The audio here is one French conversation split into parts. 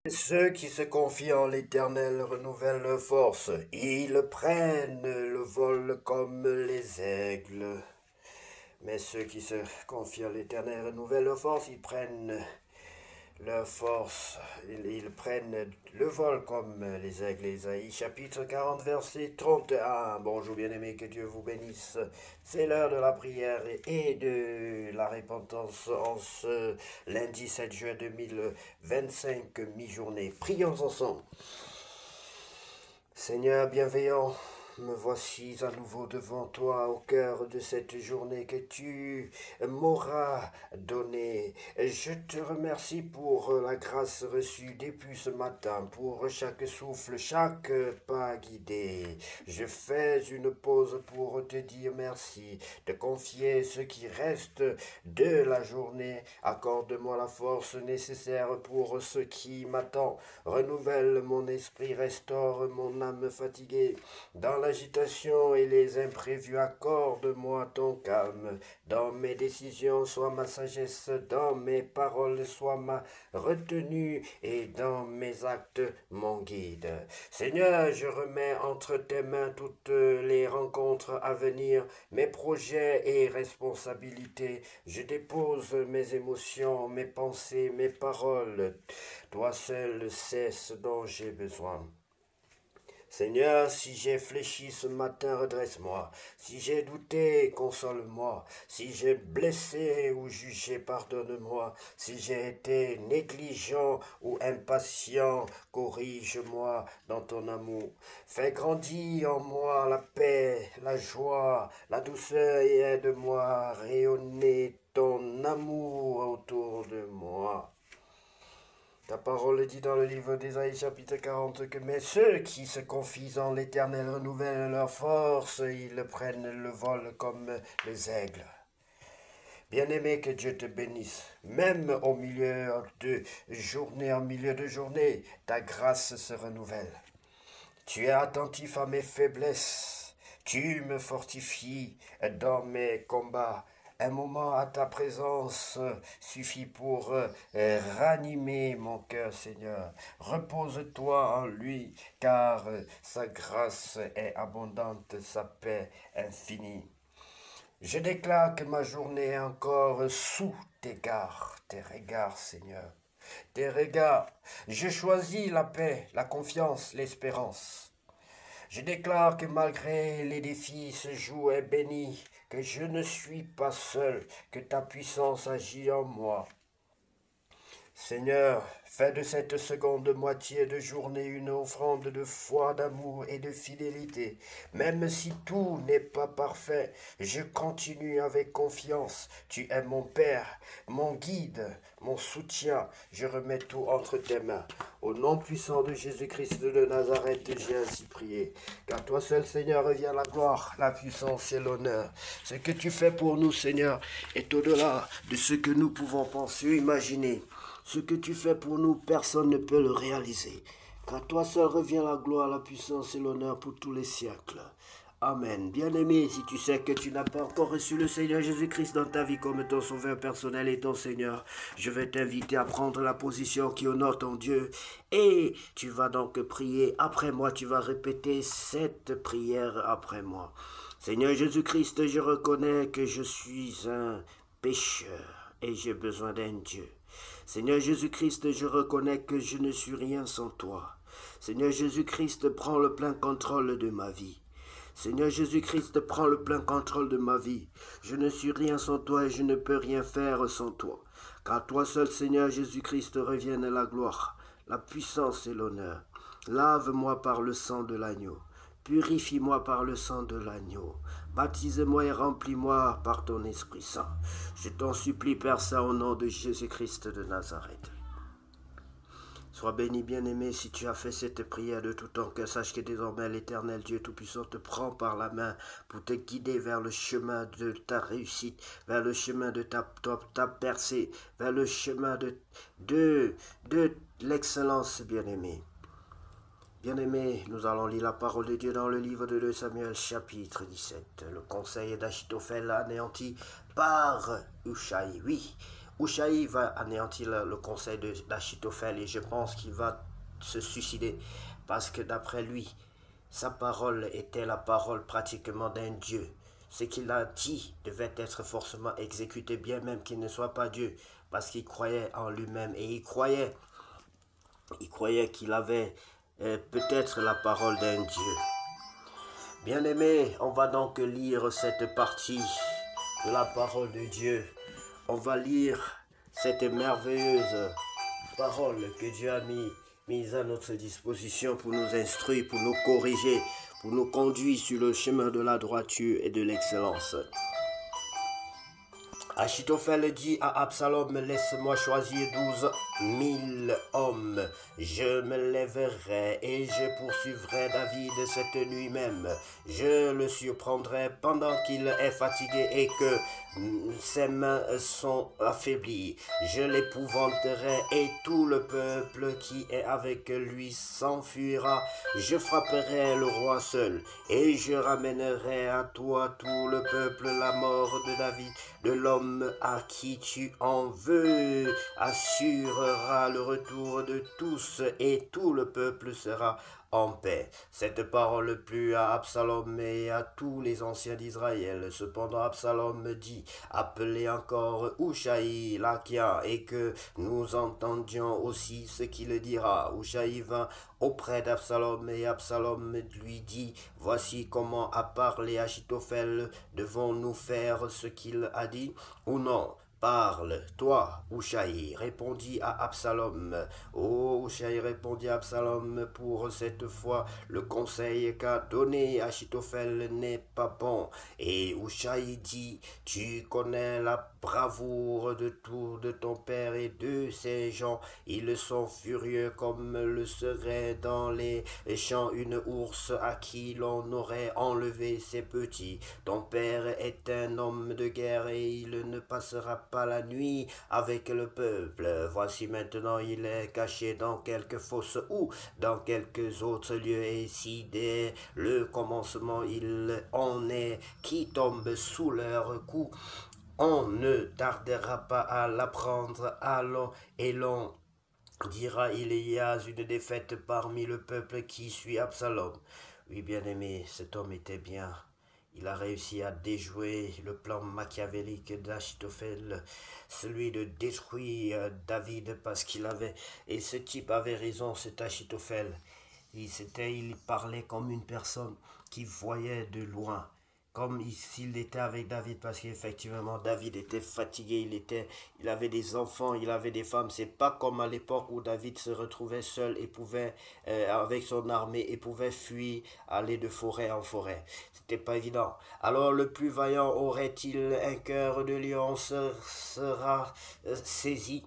Ceux qui se confient en l'Éternel renouvellent leur force. Ils prennent le vol comme les aigles. Mais ceux qui se confient en l'Éternel renouvellent leur force. Ils prennent leur force. Ils prennent le vol comme les aigles. Isaïe chapitre 40 verset 31. Bonjour bien-aimés, que Dieu vous bénisse. C'est l'heure de la prière et de la repentance en ce lundi 7 juin 2025, mi-journée. Prions ensemble. Seigneur bienveillant, me voici à nouveau devant toi au cœur de cette journée que tu m'auras donnée. Je te remercie pour la grâce reçue depuis ce matin, pour chaque souffle, chaque pas guidé. Je fais une pause pour te dire merci, te confier ce qui reste de la journée. Accorde-moi la force nécessaire pour ce qui m'attend. Renouvelle mon esprit, restaure mon âme fatiguée. Dans l'agitation et les imprévus, accorde-moi ton calme. Dans mes décisions, sois ma sagesse. Dans mes paroles, sois ma retenue. Et dans mes actes, mon guide. Seigneur, je remets entre tes mains toutes les rencontres à venir, mes projets et responsabilités. Je dépose mes émotions, mes pensées, mes paroles. Toi seul sais ce dont j'ai besoin. Seigneur, si j'ai fléchi ce matin, redresse-moi. Si j'ai douté, console-moi. Si j'ai blessé ou jugé, pardonne-moi. Si j'ai été négligent ou impatient, corrige-moi dans ton amour. Fais grandir en moi la paix, la joie, la douceur et aide-moi à rayonner ton amour autour de moi. Ta parole dit dans le livre d'Ésaïe chapitre 40 que mais ceux qui se confient en l'Éternel renouvellent leur force, ils prennent le vol comme les aigles. Bien-aimé, que Dieu te bénisse. Même au milieu de journée, en milieu de journée, ta grâce se renouvelle. Tu es attentif à mes faiblesses. Tu me fortifies dans mes combats. Un moment à ta présence suffit pour ranimer mon cœur, Seigneur. Repose-toi en lui, car sa grâce est abondante, sa paix infinie. Je déclare que ma journée est encore sous tes regards, Seigneur. Tes regards. Je choisis la paix, la confiance, l'espérance. Je déclare que malgré les défis, ce jour est béni, que je ne suis pas seul, que ta puissance agit en moi. Seigneur, fais de cette seconde moitié de journée une offrande de foi, d'amour et de fidélité. Même si tout n'est pas parfait, je continue avec confiance. Tu es mon Père, mon guide, mon soutien. Je remets tout entre tes mains. Au nom puissant de Jésus-Christ de Nazareth, j'ai ainsi prié. Car toi seul, Seigneur, revient la gloire, la puissance et l'honneur. Ce que tu fais pour nous, Seigneur, est au-delà de ce que nous pouvons penser ou imaginer. Ce que tu fais pour nous, personne ne peut le réaliser. Car toi seul revient la gloire, la puissance et l'honneur pour tous les siècles. Amen. Bien-aimé, si tu sais que tu n'as pas encore reçu le Seigneur Jésus-Christ dans ta vie comme ton sauveur personnel et ton Seigneur, je vais t'inviter à prendre la position qui honore ton Dieu. Et tu vas donc prier après moi, tu vas répéter cette prière après moi. Seigneur Jésus-Christ, je reconnais que je suis un pécheur et j'ai besoin d'un Dieu. Seigneur Jésus-Christ, je reconnais que je ne suis rien sans toi. Seigneur Jésus-Christ, prends le plein contrôle de ma vie. Seigneur Jésus-Christ, prends le plein contrôle de ma vie. Je ne suis rien sans toi et je ne peux rien faire sans toi. Car toi seul, Seigneur Jésus-Christ, revienne la gloire, la puissance et l'honneur. Lave-moi par le sang de l'agneau. Purifie-moi par le sang de l'agneau. Baptise-moi et remplis-moi par ton Esprit Saint. Je t'en supplie, Père Saint, au nom de Jésus-Christ de Nazareth. Sois béni, bien-aimé, si tu as fait cette prière de tout ton cœur. Sache que désormais l'Éternel Dieu Tout-Puissant te prend par la main pour te guider vers le chemin de ta réussite, vers le chemin de ta percée, vers le chemin de l'excellence, bien-aimé. Bien-aimés, nous allons lire la parole de Dieu dans le livre de 2 Samuel chapitre 17. Le conseil d'Achitophel anéanti par Ushaï. Oui, Ushaï va anéantir le conseil d'Achitophel et je pense qu'il va se suicider parce que d'après lui, sa parole était la parole pratiquement d'un Dieu. Ce qu'il a dit devait être forcément exécuté, bien même qu'il ne soit pas Dieu, parce qu'il croyait en lui-même et il croyait qu'il avait peut-être la parole d'un Dieu. Bien-aimés, on va donc lire cette partie de la parole de Dieu. On va lire cette merveilleuse parole que Dieu a mise à notre disposition pour nous instruire, pour nous corriger, pour nous conduire sur le chemin de la droiture et de l'excellence. Achitophel dit à Absalom, laisse-moi choisir 12 000 hommes. Je me lèverai et je poursuivrai David cette nuit même. Je le surprendrai pendant qu'il est fatigué et que ses mains sont affaiblies. Je l'épouvanterai et tout le peuple qui est avec lui s'enfuira. Je frapperai le roi seul et je ramènerai à toi tout le peuple la mort de David, de l'homme à qui tu en veux, assurera le retour de tous et tout le peuple sera en paix. Cette parole plut à Absalom et à tous les anciens d'Israël. Cependant Absalom dit, appelez encore Ushaï l'Archien et que nous entendions aussi ce qu'il dira. Ushaï vint auprès d'Absalom et Absalom lui dit, voici comment a parlé Achitophel, devons-nous faire ce qu'il a dit ou non? Parle, toi, Ushaï, répondit à Absalom. Oh, Ushaï répondit à Absalom, pour cette fois, le conseil qu'a donné Achitophel n'est pas bon. Et Ushaï dit, tu connais la bravoure de ton père et de ses gens. Ils sont furieux comme le serait dans les champs une ours à qui l'on aurait enlevé ses petits. Ton père est un homme de guerre et il ne passera pas la nuit avec le peuple. Voici maintenant il est caché dans quelques fosses ou dans quelques autres lieux, et si dès le commencement il en est qui tombe sous leur coup, on ne tardera pas à l'apprendre, allons et l'on dira, il y a une défaite parmi le peuple qui suit Absalom. Oui, bien-aimé, cet homme était bien. Il a réussi à déjouer le plan machiavélique d'Achitophel, celui de détruire David parce qu'il avait... Et ce type avait raison, cet Achitophel. Il parlait comme une personne qui voyait de loin, comme s'il était avec David, parce qu'effectivement David était fatigué, il avait des enfants, il avait des femmes. C'est pas comme à l'époque où David se retrouvait seul et pouvait, avec son armée, et pouvait fuir, aller de forêt en forêt. C'était pas évident. Alors le plus vaillant aurait-il un cœur de lion, sera saisi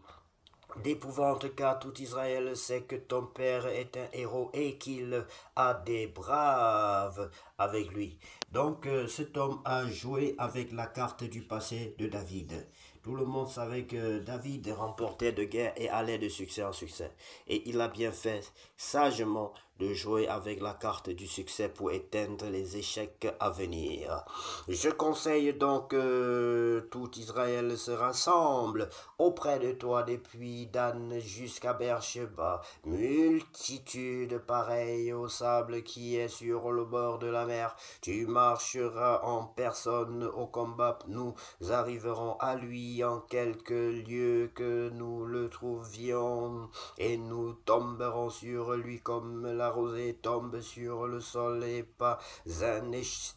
d'épouvante, car tout Israël sait que ton père est un héros et qu'il a des braves avec lui. Donc cet homme a joué avec la carte du passé de David. Tout le monde savait que David remportait de guerre et allait de succès en succès. Et il a bien fait sagement de jouer avec la carte du succès pour éteindre les échecs à venir. Je conseille donc que tout Israël se rassemble auprès de toi depuis Dan jusqu'à Beersheba, multitude pareille au sable qui est sur le bord de la mer. Tu marcheras en personne au combat, nous arriverons à lui en quelque lieu que nous le trouvions, et nous tomberons sur lui comme la rosée tombe sur le sol, et pas un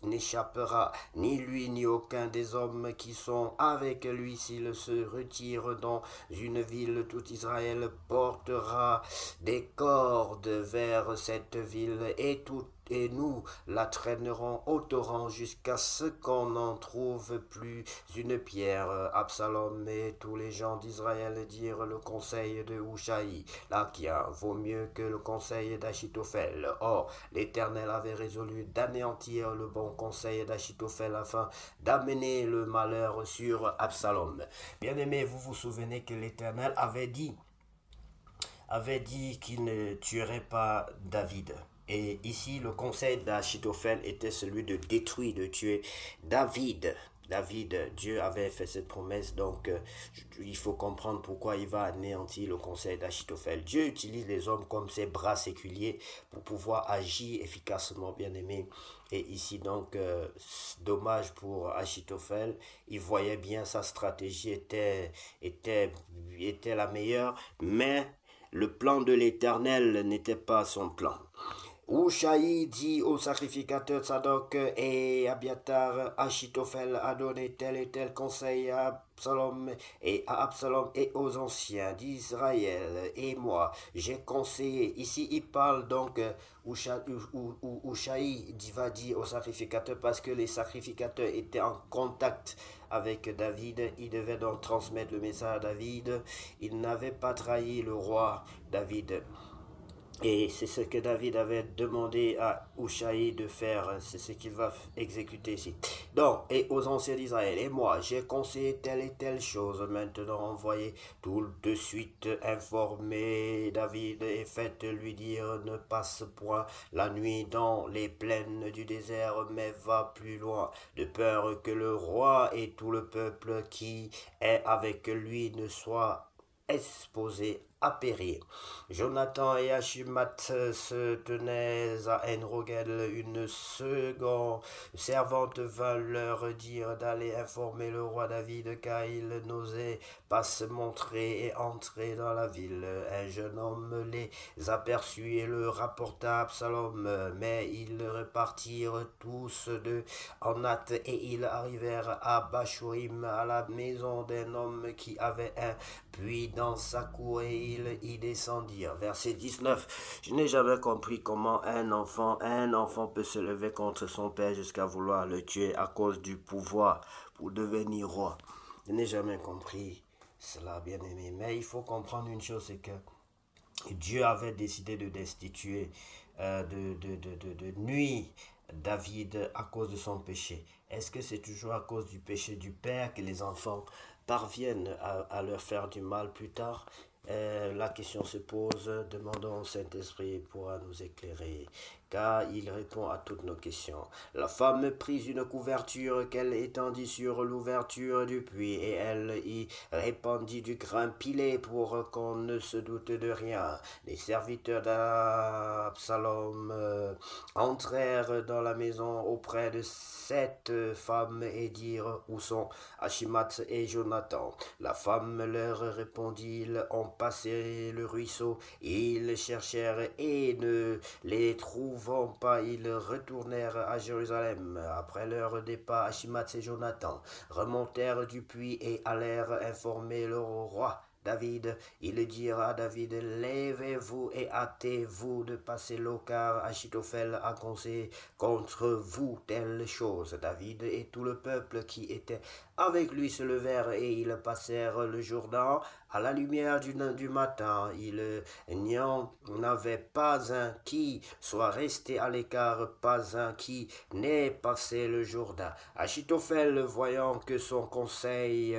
n'échappera, ni lui ni aucun des hommes qui sont avec lui. S'il se retire dans une ville, tout Israël portera des cordes vers cette ville, et nous la traînerons au torrent jusqu'à ce qu'on n'en trouve plus une pierre. Absalom et tous les gens d'Israël dirent, le conseil de Ushaï l'Archien vaut mieux que le conseil d'Achitophel. Or, l'Éternel avait résolu d'anéantir le bon conseil d'Achitophel afin d'amener le malheur sur Absalom. Bien-aimés, vous vous souvenez que l'Éternel avait dit qu'il ne tuerait pas David. Et ici, le conseil d'Achitophel était celui de détruire, de tuer David. David, Dieu avait fait cette promesse, donc il faut comprendre pourquoi il va anéantir le conseil d'Achitophel. Dieu utilise les hommes comme ses bras séculiers pour pouvoir agir efficacement, bien aimé. Et ici, donc, dommage pour Achitophel, il voyait bien sa stratégie était, était la meilleure, mais le plan de l'Éternel n'était pas son plan. Ushaï dit au sacrificateur Sadok et Abiatar, Achitophel a donné tel et tel conseil à Absalom et aux anciens d'Israël et moi. J'ai conseillé. Ici, il parle donc Ushaï va dire au sacrificateur parce que les sacrificateurs étaient en contact avec David. Il devait donc transmettre le message à David. Il n'avait pas trahi le roi David. Et c'est ce que David avait demandé à Ushaï de faire, c'est ce qu'il va exécuter ici. Donc, et aux anciens d'Israël, et moi, j'ai conseillé telle et telle chose. Maintenant, envoyez tout de suite informer David et faites-lui dire ne passe point la nuit dans les plaines du désert, mais va plus loin, de peur que le roi et tout le peuple qui est avec lui ne soient exposés à périr. Jonathan et Achimat se tenaient à Enrogel. Une seconde servante vint leur dire d'aller informer le roi David car il n'osait pas se montrer et entrer dans la ville. Un jeune homme les aperçut et le rapporta à Absalom, mais ils repartirent tous deux en hâte et ils arrivèrent à Bachorim, à la maison d'un homme qui avait un puits dans sa cour et ils y descendirent. Verset 19. Je n'ai jamais compris comment un enfant peut se lever contre son père jusqu'à vouloir le tuer à cause du pouvoir pour devenir roi. Je n'ai jamais compris cela, bien aimé. Mais il faut comprendre une chose, c'est que Dieu avait décidé de destituer de nuit David à cause de son péché. Est-ce que c'est toujours à cause du péché du père que les enfants parviennent à leur faire du mal plus tard? La question se pose, demandons au Saint-Esprit, il pourra nous éclairer, car il répond à toutes nos questions. La femme prit une couverture qu'elle étendit sur l'ouverture du puits, et elle y répandit du grain pilé pour qu'on ne se doute de rien. Les serviteurs d'Absalom entrèrent dans la maison auprès de cette femme et dirent où sont Achimat et Jonathan. La femme leur répondit, ils ont passé le ruisseau, ils cherchèrent et ne les trouvant pas, ils retournèrent à Jérusalem. Après leur départ, Achimat et Jonathan remontèrent du puits et allèrent informer le roi David. Ils dirent à David, lèvez-vous et hâtez-vous de passer l'eau, car Achitophel a conseillé contre vous telle chose. David et tout le peuple qui était avec lui se levèrent et ils passèrent le Jourdain à la lumière du matin. Il n'y en avait pas un qui soit resté à l'écart, pas un qui n'ait passé le Jourdain. Achitophel, voyant que son conseil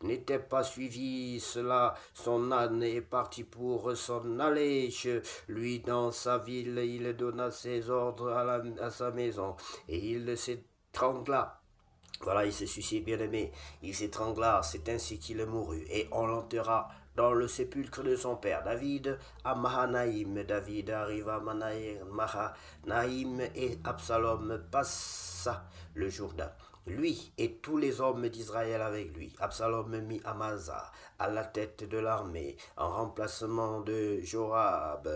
n'était pas suivi, cela, son âne est parti pour s'en aller chez lui dans sa ville. Il donna ses ordres à sa maison et il s'étrangla. Voilà, il se suicide, bien-aimé. Il s'étrangla, c'est ainsi qu'il mourut. Et on l'enterra dans le sépulcre de son père. David à Mahanaïm. David arriva à Mahanaïm et Absalom passa le Jourdain. Lui et tous les hommes d'Israël avec lui. Absalom mit Amasa à la tête de l'armée, en remplacement de Joab.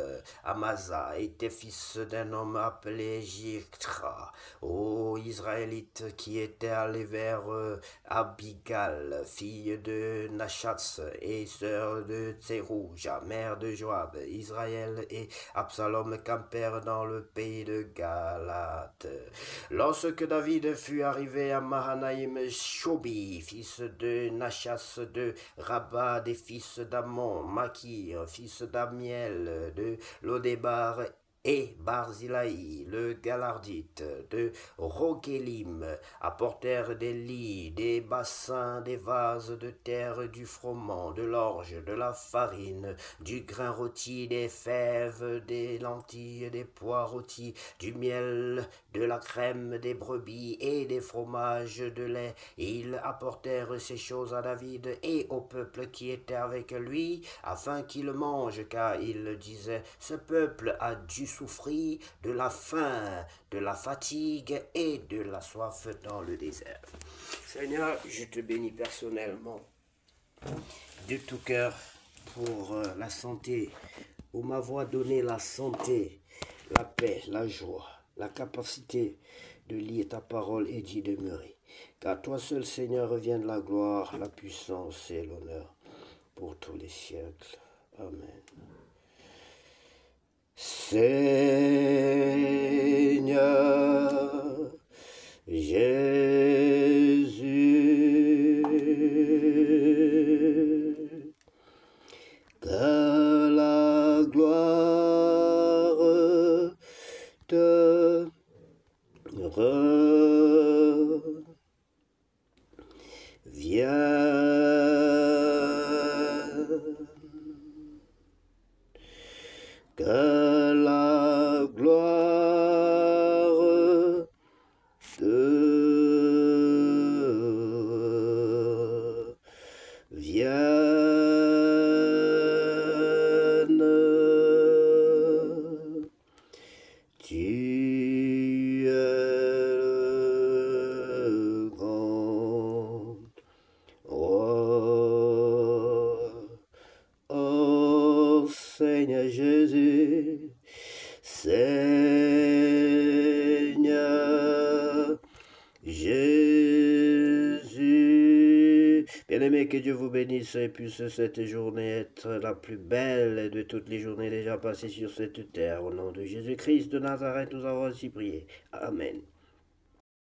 Amasa était fils d'un homme appelé Jitra. Ô Israélites qui étaient allés vers Abigal, fille de Nachatz et sœur de Tserouja, mère de Joab. Israël et Absalom campèrent dans le pays de Galate. Lorsque David fut arrivé à Mahanaïm, Shobi, fils de Nachas de Rabat, des fils d'Amon, Makir, fils d'Amiel, de Lodébar, et Barzillai, le Galardite, de Roguelim, apportèrent des lits, des bassins, des vases de terre, du froment, de l'orge, de la farine, du grain rôti, des fèves, des lentilles, des pois rôtis, du miel, de la crème, des brebis et des fromages, de lait. Ils apportèrent ces choses à David et au peuple qui était avec lui, afin qu'il mange, car il disait, ce peuple a dû souffrir de la faim, de la fatigue et de la soif dans le désert. Seigneur, je te bénis personnellement de tout cœur pour la santé, pour m'avoir donné la santé, la paix, la joie, la capacité de lire ta parole et d'y demeurer. Car toi seul, Seigneur, revienne la gloire, la puissance et l'honneur pour tous les siècles. Amen. Seigneur Jésus, que la gloire te revienne, que la gloire te vienne. Tu es le grand roi, ô Seigneur Jésus, Seigneur Jésus. Bien-aimé, que Dieu vous bénisse et puisse cette journée être la plus belle de toutes les journées déjà passées sur cette terre. Au nom de Jésus-Christ de Nazareth, nous avons ainsi prié. Amen.